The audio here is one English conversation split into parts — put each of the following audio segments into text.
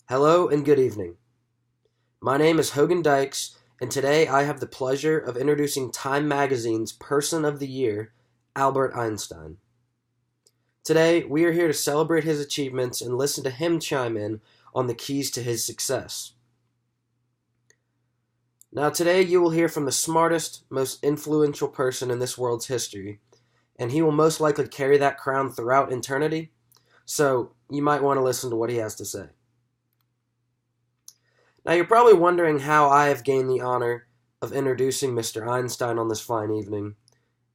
Hello and good evening. My name is Hogan Dykes, and today I have the pleasure of introducing Time Magazine's Person of the Year, Albert Einstein. Today, we are here to celebrate his achievements and listen to him chime in on the keys to his success. Now, today you will hear from the smartest, most influential person in this world's history, and he will most likely carry that crown throughout eternity, so you might want to listen to what he has to say. Now, you're probably wondering how I have gained the honor of introducing Mr. Einstein on this fine evening.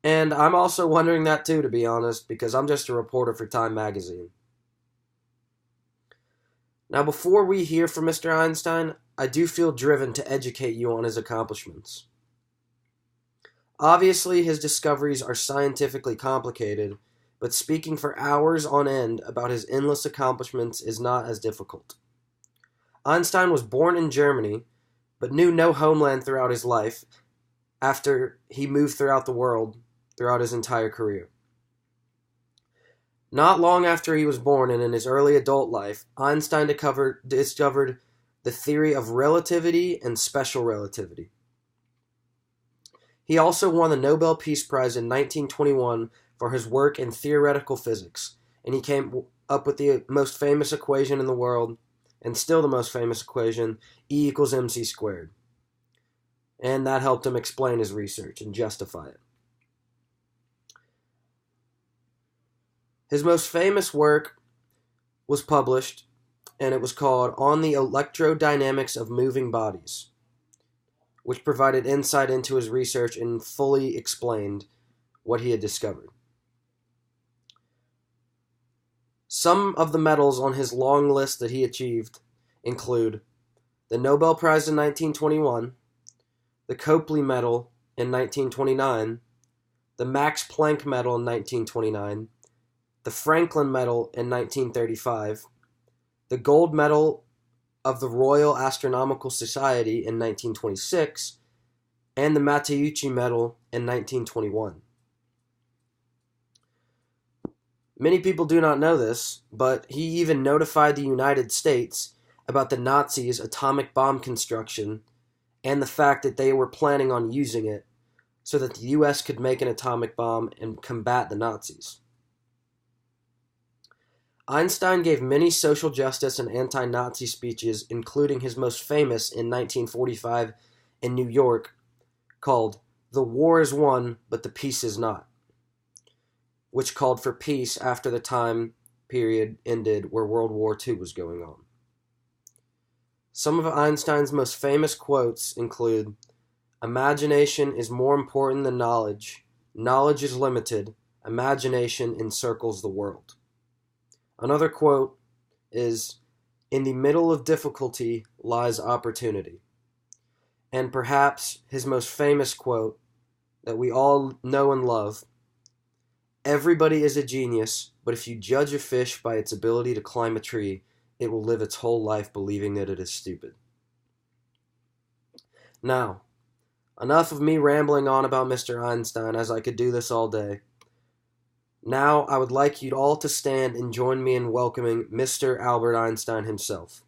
And I'm also wondering that too, to be honest, because I'm just a reporter for Time Magazine. Now, before we hear from Mr. Einstein, I do feel driven to educate you on his accomplishments. Obviously, his discoveries are scientifically complicated, but speaking for hours on end about his endless accomplishments is not as difficult. Einstein was born in Germany, but knew no homeland throughout his life after he moved throughout the world throughout his entire career. Not long after he was born and in his early adult life, Einstein discovered the theory of relativity and special relativity. He also won the Nobel Peace Prize in 1921 for his work in theoretical physics, and he came up with the most famous equation in the world, and still the most famous equation, E equals mc squared. And that helped him explain his research and justify it. His most famous work was published, and it was called On the Electrodynamics of Moving Bodies, which provided insight into his research and fully explained what he had discovered. Some of the medals on his long list that he achieved include the Nobel Prize in 1921, the Copley Medal in 1929, the Max Planck Medal in 1929, the Franklin Medal in 1935, the Gold Medal of the Royal Astronomical Society in 1926, and the Matteucci Medal in 1921. Many people do not know this, but he even notified the United States about the Nazis' atomic bomb construction and the fact that they were planning on using it so that the U.S. could make an atomic bomb and combat the Nazis. Einstein gave many social justice and anti-Nazi speeches, including his most famous in 1945 in New York, called "The War is Won, but the Peace is Not," which called for peace after the time period ended where World War II was going on. Some of Einstein's most famous quotes include, "Imagination is more important than knowledge. Knowledge is limited. Imagination encircles the world." Another quote is, "In the middle of difficulty lies opportunity." And perhaps his most famous quote that we all know and love, "Everybody is a genius, but if you judge a fish by its ability to climb a tree, it will live its whole life believing that it is stupid." Now, enough of me rambling on about Mr. Einstein, as I could do this all day. Now, I would like you all to stand and join me in welcoming Mr. Albert Einstein himself.